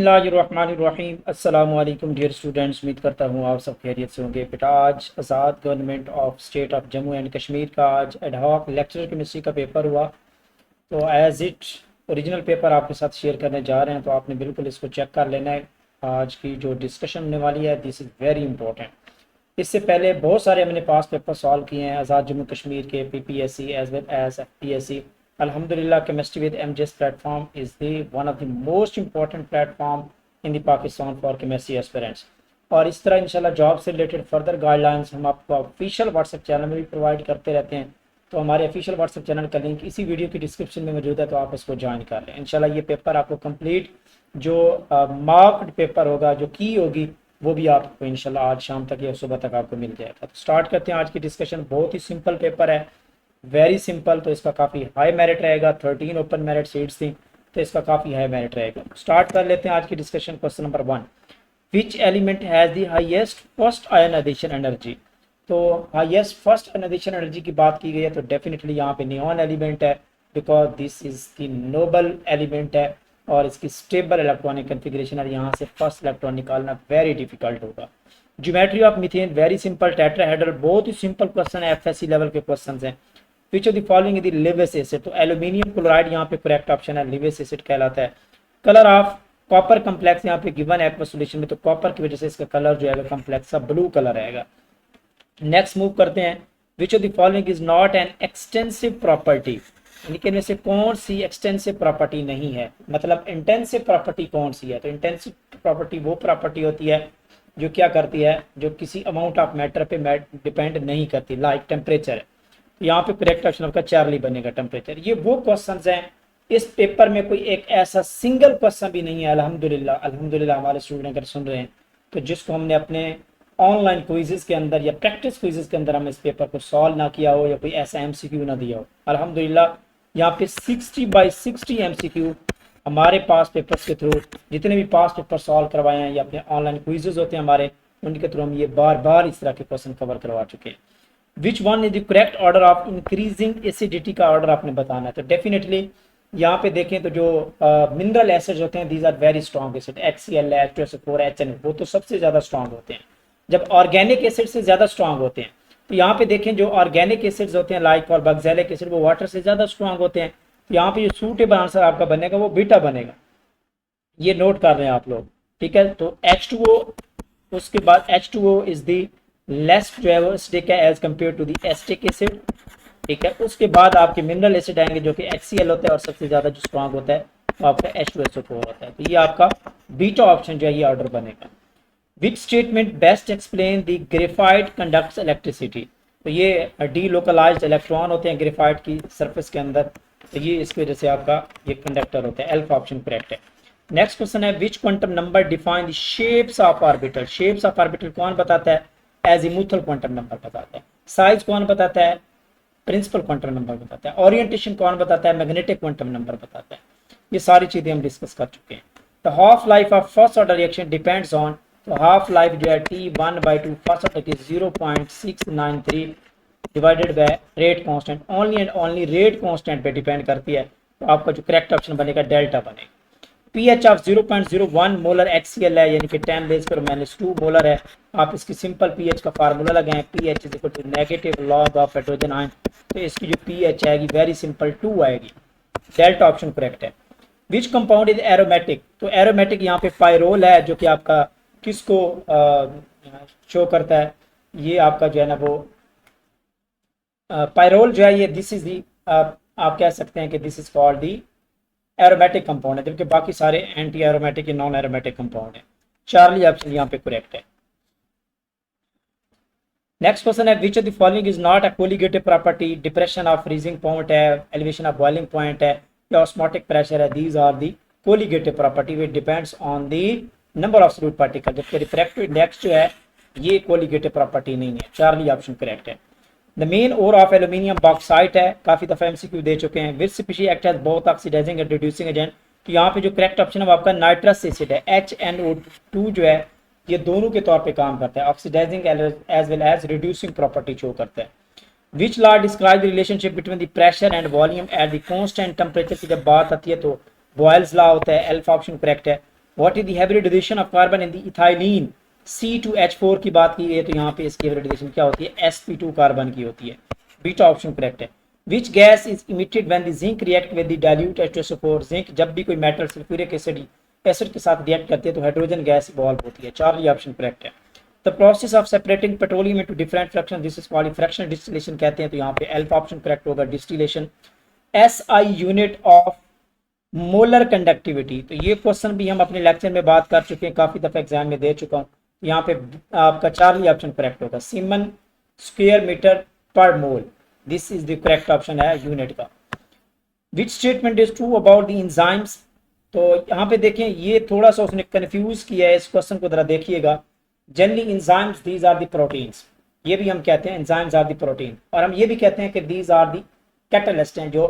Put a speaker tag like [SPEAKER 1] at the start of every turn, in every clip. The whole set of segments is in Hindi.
[SPEAKER 1] बिस्मिल्लाहिर्रहमानिर्रहीम। अस्सलाम वालेकुम डियर स्टूडेंट्स, उम्मीद करता हूँ आप सब खैरियत से होंगे। बेटा आज Azad government of state of Jammu and Kashmir का आज एडहॉक लेक्चर केमिस्ट्री का पेपर हुआ। तो एज इट ओरिजिनल पेपर आपके साथ शेयर करने जा रहे हैं, तो आपने बिल्कुल इसको चेक कर लेना है। आज की जो डिस्कशन होने वाली है दिस इज़ वेरी इंपॉर्टेंट। इससे पहले बहुत सारे हमने पास पेपर सॉल्व किए हैं आज़ाद जम्मू कश्मीर के, PPSC as well as FPSC। अल्हम्दुलिल्लाह chemistry with MGS platform is the one of the most important platform in the Pakistan for chemistry aspirants. और इस तरह इंशाल्लाह जॉब से रिलेटेड फर्दर गाइडलाइंस हम आपको ऑफिशियल व्हाट्सएप चैनल में भी प्रोवाइड करते रहते हैं। तो हमारे ऑफिशियल व्हाट्सएप चैनल का लिंक इसी वीडियो की डिस्क्रिप्शन में मौजूद है, तो आप इसको ज्वाइन कर लें। इंशाल्लाह ये पेपर आपको कंप्लीट जो मार्क्ड पेपर होगा, जो की होगी, वो भी आपको इंशाल्लाह आज शाम तक या सुबह तक आपको मिल जाएगा। तो स्टार्ट करते हैं आज की डिस्कशन। बहुत ही सिंपल पेपर है, वेरी सिंपल। तो इसका काफ़ी हाई मेरिट रहेगा। 13 ओपन मेरिट सीट्स थी, तो इसका काफ़ी हाई मेरिट रहेगा। स्टार्ट कर लेते हैं आज की discussion. Question number 1, which element has the highest first ionization energy. तो हाईएस्ट फर्स्ट आयनाइजेशन एनर्जी की बात की गई है, तो डेफिनेटली यहाँ पे नियॉन एलिमेंट है, because this is the noble element है और इसकी स्टेबल इलेक्ट्रॉनिक कन्फिग्रेशन है। यहाँ से फर्स्ट इलेक्ट्रॉन निकालना वेरी डिफिकल्ट होगा। Geometry of methane very simple, tetrahedral, बहुत ही सिंपल क्वेश्चन है, FSC लेवल के क्वेश्चन हैं। विच of the following is the Lewis acid, तो एल्यूमिनियम क्लोराइड यहाँ पे करेक्ट ऑप्शन है, लिविस एसिड कहलाता है। कलर ऑफ कॉपर कम्प्लेक्स यहाँ पे गिवन है सोल्यूशन में, तो कॉपर की वजह से इसका कलर जो है कम्प्लेक्स का ब्लू कलर रहेगा। नेक्स्ट मूव करते हैं। विच of the following is not an extensive property, इनके में से कौन सी एक्सटेंसिव प्रॉपर्टी नहीं है, मतलब इंटेंसिव प्रॉपर्टी कौन सी है। तो इंटेंसिव प्रॉपर्टी वो प्रॉपर्टी होती है जो क्या करती है, जो किसी अमाउंट ऑफ मैटर पे डिपेंड नहीं करती, लाइक टेम्परेचर है। तो यहाँ पे करेक्ट ऑप्शन आपका चार्ली बनेगा, टेम्परेचर। ये वो क्वेश्चंस हैं, इस पेपर में कोई एक ऐसा सिंगल क्वेश्चन भी नहीं है अल्हम्दुलिल्लाह। अल्हम्दुलिल्लाह हमारे स्टूडेंट अगर सुन रहे हैं तो जिसको हमने अपने ऑनलाइन क्विजेस के अंदर या प्रैक्टिस क्विजेस के अंदर हम इस पेपर को सॉल्व ना किया हो या कोई ऐसा MCQ ना दिया हो। अल्हम्दुलिल्लाह यहाँ पे 60/60 MCQ हमारे पास पेपर्स के थ्रू, जितने भी पास पेपर सॉल्व करवाए हैं या अपने ऑनलाइन क्विजेज होते हैं हमारे, उनके थ्रू हम ये बार बार इस तरह के क्वेश्चन कवर करवा चुके हैं। Which one is the correct order of increasing acidity का ऑर्डर आपने बताना है। तो डेफिनेटली यहाँ पे देखें तो जो मिनरल एसिड्स होते हैं these are very strong acid, HCl, H2SO4, HN, वो तो सबसे ज़्यादा स्ट्रॉन्ग होते हैं, जब ऑर्गेनिक एसिड से ज़्यादा स्ट्रॉन्ग होते हैं। तो यहाँ पे देखें जो ऑर्गेनिक एसिड्स होते हैं लाइक और बक्सेलिक एसिड, वो वाटर से ज़्यादा स्ट्रॉन्ग होते हैं। तो यहाँ पे जो सूटेबल आंसर आपका बनेगा वो बीटा बनेगा, ये नोट कर रहे हैं आप लोग, ठीक है। तो H2O, उसके बाद H2O इज द लेस जो है वो एसिडिक है as compare to the acetic acid, ठीक है। उसके बाद आपके मिनरल एसिड आएंगे जो कि HCl होता है और सबसे ज़्यादा जो स्ट्रॉन्ग होता है वो आपका H2SO4 होता है। तो ये आपका बीटा ऑप्शन जो है ये ऑर्डर बनेगा। Which statement best explain the graphite conducts electricity, तो ये डीलोकलाइज्ड इलेक्ट्रॉन होते हैं ग्रेफाइट की सरफेस के अंदर, तो ये इसकी वजह से आपका ये कंडक्टर होता है। अल्फा ऑप्शन करेक्ट है। नेक्स्ट क्वेश्चन है, which quantum number define the shapes of orbital, shapes of orbital कौन बताता है, एजीमुथल क्वांटम नंबर बताता है। साइज कौन बताता है, प्रिंसिपल क्वांटम नंबर बताता है। ओरिएंटेशन कौन बताता है, मैग्नेटिक क्वांटम नंबर बताता है। ये सारी चीजें हम डिस्कस कर चुके हैं। The half life of first order reaction depends on, तो हाफ लाइफ जो है T1/2 फर्स्ट ऑर्डर की 0.693 divided by rate constant, only and only rate constant पे डिपेंड करती है। तो आपका जो करेक्ट ऑप्शन बनेगा डेल्टा बनेगा। pH ऑफ 0.01 मोलर HCl है, यानी कि 10⁻⁻² मोलर है। आप इसकी सिंपल pH का फार्मूला लगाएं, pH is equal to negative log of hydrogen ion, तो इसकी जो pH आएगी वेरी सिंपल 2 आएगी। डेल्टा ऑप्शन करेक्ट है। विच कंपाउंड इज एरोमेटिक, तो एरोमेटिक यहाँ पे पायरोल है जो कि आपका किसको शो करता है, ये आपका जो है ना वो पायरोल जो है ये दिस इज दी, आप कह सकते हैं कि this is called the aromatic compound है, जबकि बाकी सारे एंटी एरोमेटिक या नॉन एरोमेटिक कंपाउंड है। चार्ली ऑप्शन यहाँ पे करेक्ट है। नेक्स्ट क्वेश्चन है, which of the following is not a colligative property, depression of freezing point है, एलिवेशन ऑफ बॉइलिंग पॉइंट है, या ऑस्मोटिक प्रेशर है। These are the colligative property which depends on the number of solute particle, जबकि रिफ्रैक्टिव इंडेक्स जो है ये कोलिगेटिव प्रॉपर्टी नहीं है। चार्ली ऑप्शन करेक्ट है। The main ore of aluminium bauxite है, काफी दफा MCQ दे चुके हैं। Which species act as both oxidising and reducing agent, तो यहाँ पे जो करेक्ट ऑप्शन है वो आपका नाइट्रस एसिड है, HNO2 जो है ये दोनों के तौर पे काम करता है, oxidising as well as reducing property show करता है। Which law describe the relationship between the pressure and volume at the constant temperature, की जब बात आती है तो बॉयल्स लॉ होता है, अल्फा ऑप्शन करेक्ट है। What is the hybridisation of carbon in the ethylene C2H4 की बात की है तो यहाँ पे इसकी हाइब्रिडाइजेशन क्या होती है, sp2 कार्बन की होती है। बीटा ऑप्शन करेक्ट है। Which gas is emitted when the zinc react with the dilute H2SO4, zinc जब भी कोई मेटल सल्फ्यूरिक एसिड के साथ रिएक्ट करती है तो हाइड्रोजन गैस इवॉल्व होती है। चार्ली ऑप्शन करेक्ट है। The process of separating petroleum into different fraction, this is called fractional distillation कहते हैं, तो यहाँ पे अल्फा ऑप्शन करेक्ट होगा, distillation. SI unit of molar conductivity, तो ये क्वेश्चन भी हम अपने लेक्चर में बात कर चुके हैं, काफी दफा एग्जाम में दे चुका हूँ। यहाँ पे आपका चार्ली ऑप्शन करेक्ट होगा, सीमन स्क्वायर मीटर पर mole, this is the correct option है यूनिट का। Which statement is true about the enzymes, तो यहाँ पे देखें ये थोड़ा सा उसने कंफ्यूज किया है, इस क्वेश्चन को जरा देखिएगा। Generally enzymes these are the proteins, ये भी हम कहते हैं एंजाइम्स आर द प्रोटीन, और हम ये भी कहते हैं कि दीज आर द कैटलिस्ट हैं जो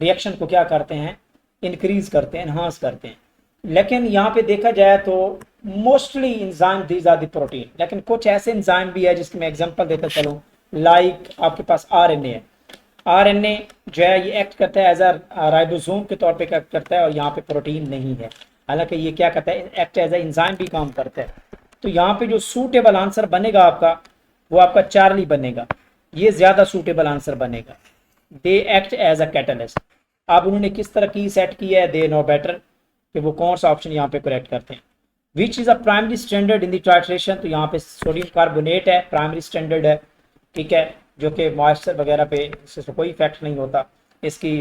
[SPEAKER 1] रिएक्शन को क्या करते हैं, इंक्रीज करते हैं, एनहांस करते हैं। लेकिन यहाँ पे देखा जाए तो mostly enzyme these are the protein, लेकिन कुछ ऐसे एंजाइम भी है जिसकी मैं एग्जांपल देता चलूँ, लाइक आपके पास RNA है। RNA जो है ये एक्ट करता है एज अ राइबोसोम के तौर पे एक्ट करता है, और यहाँ पे प्रोटीन नहीं है, हालांकि ये क्या करता है, एक्ट एज ए एंजाइम भी काम करता है। तो यहाँ पे जो सूटेबल आंसर बनेगा आपका वो आपका चार्ली बनेगा, ये ज्यादा सूटेबल आंसर बनेगा। They act as a catalyst. अब उन्होंने किस तरह की सेट की है, दे नो बेटर, कि वो कौन सा ऑप्शन यहाँ पे करेक्ट करते हैं। Which is a primary standard in the titration, तो यहाँ पे सोडियम कार्बोनेट है, प्राइमरी स्टैंडर्ड है, ठीक है, जो कि मॉइस्चर वगैरह पे इससे कोई इफेक्ट नहीं होता इसकी,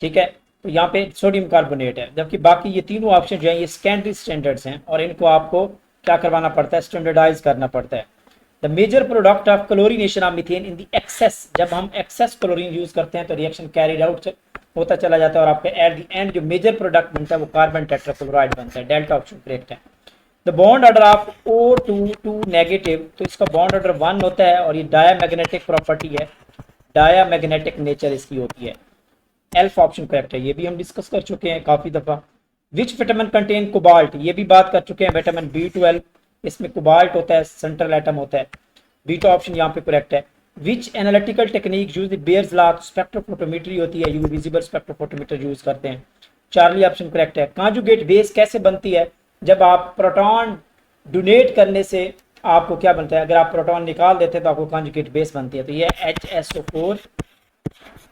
[SPEAKER 1] ठीक है। तो यहाँ पे सोडियम कार्बोनेट है, जबकि बाकी ये तीनों ऑप्शन जो है ये सेकेंडरी स्टैंडर्ड्स हैं, और इनको आपको क्या करवाना पड़ता है, स्टैंडर्डाइज करना पड़ता है। The major product of chlorination of methane in the excess, जब हम एक्सेस क्लोरीन यूज करते हैं तो रिएक्शन कैरिड आउट होता चला जाता है, और आपके एट द एंड जो मेजर प्रोडक्ट बनता है वो कार्बन टेट्राक्लोराइड बनता है। डेल्टा ऑप्शन करेक्ट है। The bond order of O2 negative, तो इसका बॉन्ड ऑर्डर 1 होता है, और ये डायामैग्नेटिक प्रॉपर्टी है, डायामैग्नेटिक नेचर इसकी होती है। अल्फा ऑप्शन करेक्ट है, ये भी हम डिस्कस कर चुके हैं काफी दफा। विच विटामिन कंटेन कोबाल्ट, ये भी बात कर चुके हैं, विटामिन B12, इसमें कोबाल्ट होता है, सेंट्रल एटम होता है। बीटा ऑप्शन यहाँ पे करेक्ट है। Which analytical technique use Beer's law, spectrophotometry होती है, यूवी विजिबल स्पेक्ट्रोफोटोमीटर यूज करते हैं। चार्ली ऑप्शन करेक्ट है। कांजुगेट बेस कैसे बनती है, जब आप प्रोटॉन डोनेट करने से आपको क्या बनता है, अगर आप प्रोटॉन निकाल देते हैं तो आपको कांजुगेट बेस बनती है, तो ये HSO4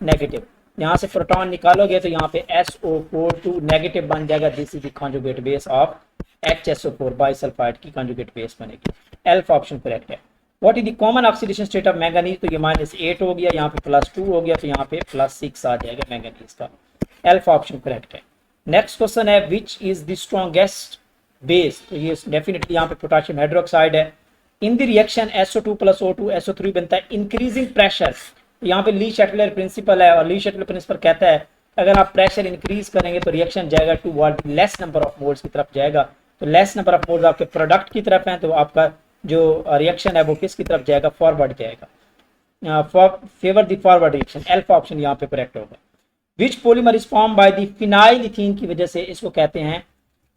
[SPEAKER 1] नेगेटिव, यहाँ से प्रोटॉन निकालोगे तो यहाँ पे SO42 नेगेटिव बन जाएगा, this is the conjugate base of HSO4 bisulphide की कांजुगेट बेस बनेगी। अल्फा ऑप्शन करेक्ट है। What is the common oxidation state of manganese, तो ये -8 हो गया, यहाँ पे +2 हो गया, तो यहाँ पे +6 आ जाएगा मैंगनीज का। अल्फा ऑप्शन करेक्ट है। नेक्स्ट क्वेश्चन है which is the strongest base, तो ये डेफिनेटली यहाँ पे पोटेशियम हाइड्रोक्साइड है। In the reaction SO2 + O2 SO3 बनता है, इंक्रीजिंग प्रेशर, यहाँ पे ली शटलर प्रिंसिपल है, और ली शटलर प्रिंसिपल कहता है अगर आप प्रेशर इंक्रीज करेंगे तो रिएक्शन जाएगा toward less number of moles की तरफ जाएगा, तो लेस नंबर ऑफ मोल्स आपके प्रोडक्ट की तरफ है, तो आपका जो रिएक्शन है वो किसकी तरफ जाएगा, फॉरवर्ड जाएगा, favour the forward reaction. Alpha option यहाँ पे करेक्ट होगा। Which polymer is form by the phenyl ethene की वजह से, इसको कहते हैं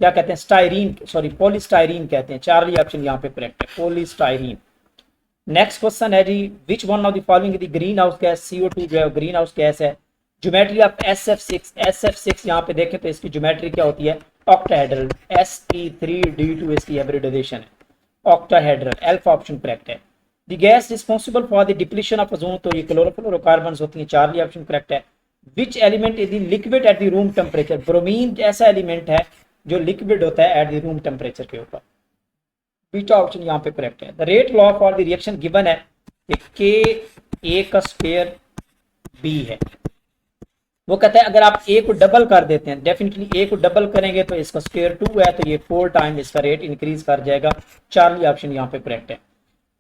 [SPEAKER 1] क्या कहते हैं, स्टाइरीन, सॉरी पॉलीस्टाइरीन कहते हैं। चार्ली ऑप्शन यहाँ पे करेक्ट है, पॉलीस्टाइरीन। नेक्स्ट क्वेश्चन है जी, which one of the following the green house gas, CO2 जो है ग्रीन हाउस गैस है। ज्योमेट्री ऑफ SF6 यहाँ पे देखें तो इसकी ज्योमेट्री क्या होती है, ऑक्टाहेड्रल, sp3d2 इसकी हाइब्रिडाइजेशन है, ऑक्टाहेड्रल। अल्फा ऑप्शन करेक्ट है। The gas responsible for the depletion of ozone, तो ये क्लोरोफ्लोरोकार्बन्स होती हैं। चार्ली ऑप्शन करेक्ट है। Which element is the liquid at the room temperature, bromine ऐसा एलिमेंट है जो लिक्विड होता है एट द रूम टेम्परेचर के ऊपर। बीटा ऑप्शन यहाँ पे करेक्ट है। The rate law for the reaction given है K(A)² B है, वो कहता है अगर आप A को डबल कर देते हैं, डेफिनेटली A को डबल करेंगे तो इसका स्क्वायर 2 है, तो ये 4 टाइम इसका रेट इंक्रीज कर जाएगा। चार्ली ऑप्शन यहाँ पे करेक्ट है।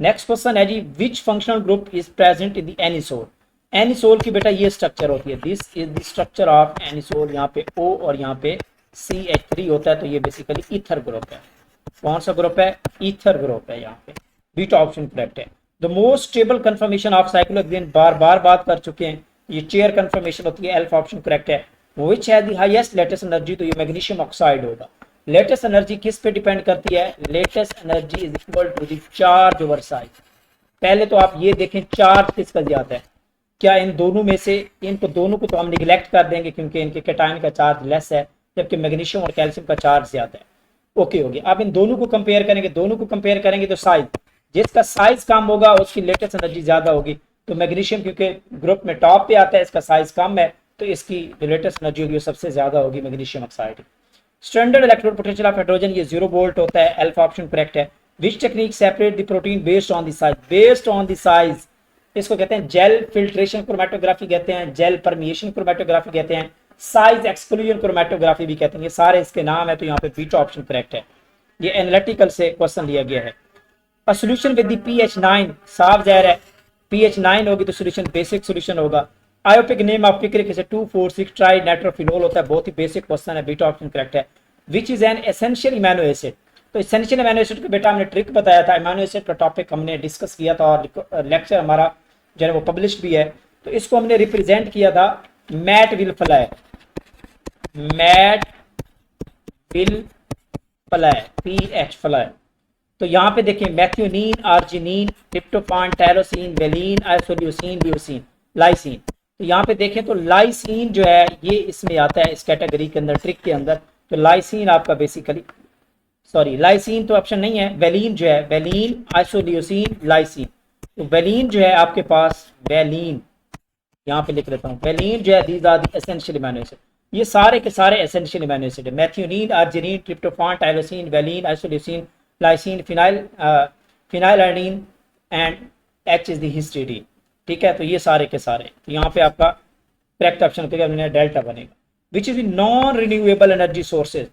[SPEAKER 1] नेक्स्ट क्वेश्चन है जी, which functional group is present in the anisole. Anisole की बेटा ये स्ट्रक्चर होती है, this is the structure of anisole, यहाँ पे O और यहाँ पे CH3 होता है, तो ये बेसिकली ईथर ग्रुप है। कौन सा ग्रुप है, ईथर ग्रुप है यहाँ पे। बीटा ऑप्शन करेक्ट है। The most stable conformation of cyclohexane, बार बार बात कर चुके हैं, ये चेयर कंफर्मेशन होती है। अल्फा ऑप्शन करेक्ट है। Which has the highest lattice energy, तो ये मैग्नीशियम ऑक्साइड होगा। लेटेस्ट एनर्जी किस पे डिपेंड करती है, lattice energy is equal to the charge over size. पहले तो आप ये देखें चार्ज किसका ज्यादा है, क्या इन दोनों में से, इनको दोनों को तो हम निगलेक्ट कर देंगे क्योंकि इनके कैटायन का चार्ज लेस है, जबकि मैग्नीशियम और कैल्शियम का चार्ज ज्यादा है। ओके हो गया। आप इन दोनों को कंपेयर करेंगे, तो साइज, जिसका साइज कम होगा उसकी लेटेस्ट एनर्जी ज्यादा होगी। तो मैग्नीशियम क्योंकि ग्रुप में टॉप पे आता है, इसका साइज कम है, तो इसकी जो लेटेस्ट एनर्जी होगी वो सबसे ज्यादा होगी magnesium oxide. Standard electrode potential of hydrogen ये 0 वोल्ट होता है। अल्फा ऑप्शन करेक्ट है। Which technique separate the protein based on the size? Based on the size, इसको कहते हैं जेल फिल्ट्रेशन क्रोमेटोग्राफी कहते हैं, जेल परमिएशन क्रोमेटोग्राफी कहते हैं, साइज एक्सक्लूजन क्रोमेटोग्राफी भी कहते हैं। ये सारे इसके नाम है, तो यहाँ पे बीटा ऑप्शन करेक्ट है। ये एनालिटिकल से क्वेश्चन लिया गया है। A solution with the pH 9, साफ ज़ाहिर है pH 9 होगी तो सॉल्यूशन बेसिक सॉल्यूशन होगा। IUPAC name of picric acid 2,4,6 tri nitrophenol होता है, बहुत ही बेसिक क्वेश्चन है, बीटा ऑप्शन करेक्ट है। Which is an essential amino acid? तो एसेंशियल इमाइनो एसिड का बेटा हमने ट्रिक बताया था, इमाइनो एसिड का टॉपिक हमने डिस्कस किया था और लेक्चर हमारा जो है वो पब्लिश भी है। तो इसको हमने रिप्रेजेंट किया था mat will fly, mat will fly, PH fly. तो यहाँ पे देखिए methionine, arginine, tryptophan, tyrosine, valine, isoleucine, leucine, lysine. तो यहाँ पे देखें तो लाइसिन जो है ये इसमें आता है, इस कैटेगरी के अंदर, ट्रिक के अंदर। तो लाइसिन आपका बेसिकली, सॉरी लाइसिन तो ऑप्शन नहीं है, वेलिन जो है, वेलिन, आइसोल्यूसिन, लाइसिन। तो वेलिन जो है आपके पास, वेलिन यहाँ पे लिख लेता हूँ, वेलिन जो है these are the essential amino acid. ये सारे के सारे एसेंशियल अमीनो एसिड है। Methionine, arginine, tryptophan, tyrosine, valine, isoleucine, lysine, phenylalanine and H is the histidine. ठीक है, तो ये सारे के सारे, तो यहाँ पे आपका करेक्ट ऑप्शन डेल्टा बनेगा। Which is the non renewable energy sources,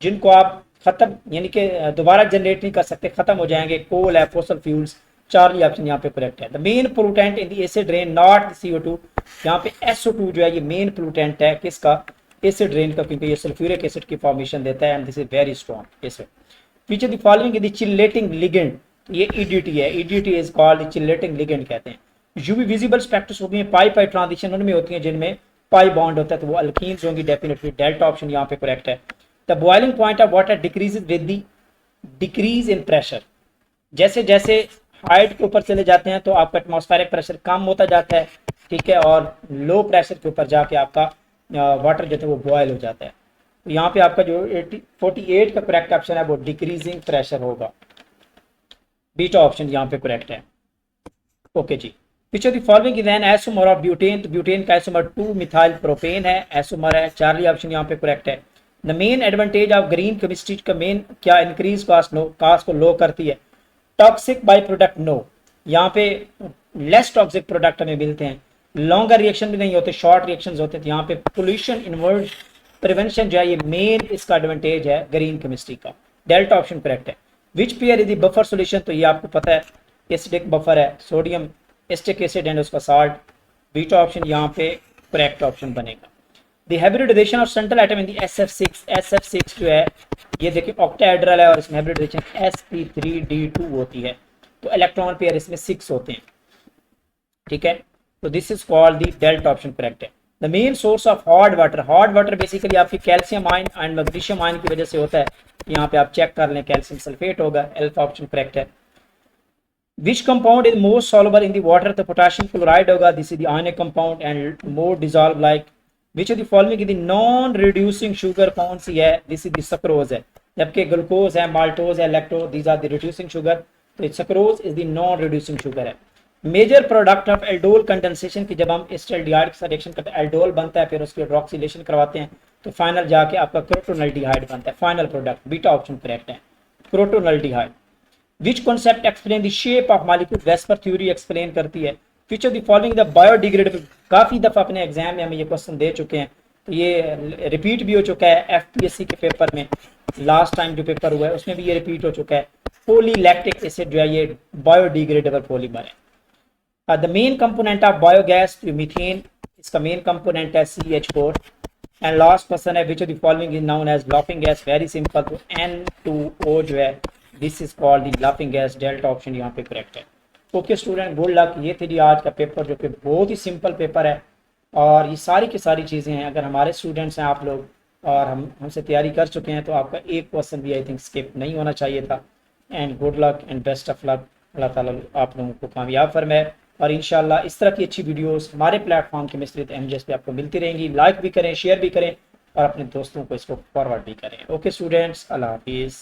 [SPEAKER 1] जिनको आप खत्म यानी कि दोबारा जनरेट नहीं कर सकते, खत्म हो जाएंगे। कोल है, फॉसिल फ्यूल्स, चार्ली ऑप्शन यहाँ पे करेक्ट है। The main pollutant in the acid rain not CO2, यहाँ पे SO2 जो है ये मेन पोल्यूटेंट है किसका? एसिड रेन का, क्योंकि ये सल्फ्यूरिक एसिड की फॉर्मेशन देता है and this is very strong acid. Which of the following is the chelating ligand? ये EDT है, EDT is called chelating ligand कहते हैं। UV visible स्पेक्ट्रोस्कोपी में पाई ट्रांजिशन उनमें होती है जिनमें पाई बॉन्ड होता है, तो वो अल्कीन्स होंगी डेफिनेटली, डेल्टा ऑप्शन यहाँ पे करेक्ट है। The boiling point of water decreases with the decrease in pressure, जैसे जैसे हाइट के ऊपर चले जाते हैं तो आपका एटमॉस्फेरिक प्रेशर कम होता जाता है, ठीक है, और लो प्रेशर के ऊपर जाके आपका वाटर जो है वो बॉयल हो जाता है। तो यहाँ पे आपका जो 48 का करेक्ट ऑप्शन है वो डिक्रीजिंग प्रेशर होगा, बीटा ऑप्शन यहाँ पे करेक्ट है। ओके जी। Which of the following is an isomer of butane? तो ब्यूटेन का आइसोमर 2 मिथाइल प्रोपेन है, आइसोमर है, चार्ली ऑप्शन यहाँ पे करेक्ट है। The main advantage of green chemistry का मेन क्या? इंक्रीज कास्ट को लो करती है। टॉक्सिक बाई प्रोडक्ट नो, यहाँ पे लेस टॉक्सिक प्रोडक्ट हमें मिलते हैं, लॉन्गर रिएक्शन भी नहीं होते, शॉर्ट रिएक्शन होते हैं। यहाँ पे पोल्यूशन इनवर्ट प्रिवेंशन जो है ये मेन इसका एडवांटेज है ग्रीन केमिस्ट्री का, डेल्टा ऑप्शन करेक्ट है। Which pair is the buffer solution? तो ये आपको पता है एसिडिक बफर है, सोडियम एस्टिक एसिड एंड उसका साल्ट, बीटा ऑप्शन यहाँ पे करेक्ट ऑप्शन बनेगा। The hybridisation of central atom in the SF6 जो है ये देखिए ऑक्टाहेड्रल है और इसमें हाइब्रिडाइजेशन sp3d2 होती है, तो इलेक्ट्रॉन पेयर इसमें 6 होते हैं, ठीक है। तो this is called the delta option correct है। The main source of hot water basically आपकी calcium ion and magnesium ion की वजह से होता है। यहाँ पे आप चेक कर लें, कैल्शियम सल्फेट होगा, अल्फा ऑप्शन करेक्ट है। Which compound is most soluble in the water? तो पोटेशियम क्लोराइड होगा, this is the ionic compound and more dissolve like. Which of the following is the non reducing sugar? कौन सी है? दिस इज द सक्रोज है, जबकि ग्लूकोज है, माल्टोज है, lactose, these are the reducing sugar, तो sucrose is the non reducing sugar है। Major product of aldol condensation की, जब हम एस्टल्डिहाइड के साथ रिएक्शन करते हैं एल्डोल बनता है, फिर उसकी हाइड्रॉक्सिलेशन करवाते हैं तो फाइनल जाके आपका क्रोटोनल्डिहाइड बनता है, final product, beta option correct है, crotonaldehyde. Which concept explain the shape of molecule? VSEPR theory explain करती है। Which of the following the biodegradable? काफी दफा अपने एग्जाम में हमें ये क्वेश्चन दे चुके हैं, तो ये रिपीट भी हो चुका है FPSC के पेपर में, लास्ट टाइम जो पेपर हुआ है उसमें भी ये रिपीट हो चुका है। पॉलीलैक्टिक एसिड जो है ये बायोडिग्रेडेबल पॉलीमर है। The main component of biogas methane, इसका मेन कंपोनेंट है CH4। एंड लास्ट क्वेश्चन है which of the following is known as laughing gas? Very simple, तो N2O जो है this is called the laughing gas, delta option यहाँ पे करेक्ट है। Okay student, good luck. ये थी जी आज का पेपर जो कि बहुत ही सिंपल पेपर है और ये सारी की सारी चीज़ें हैं। अगर हमारे स्टूडेंट्स हैं आप लोग और हमसे तैयारी कर चुके हैं तो आपका एक क्वेश्चन भी आई थिंक स्किप नहीं होना चाहिए था। And good luck and best of luck, Allah Taala आप लोगों को कामयाब फरमाए। और इंशाल्लाह इस तरह की अच्छी वीडियोस हमारे प्लेटफॉर्म केमिस्ट्री MGS पे आपको मिलती रहेंगी। लाइक भी करें, शेयर भी करें और अपने दोस्तों को इसको फॉरवर्ड भी करें। ओके स्टूडेंट्स, अल्लाह हाफिज़।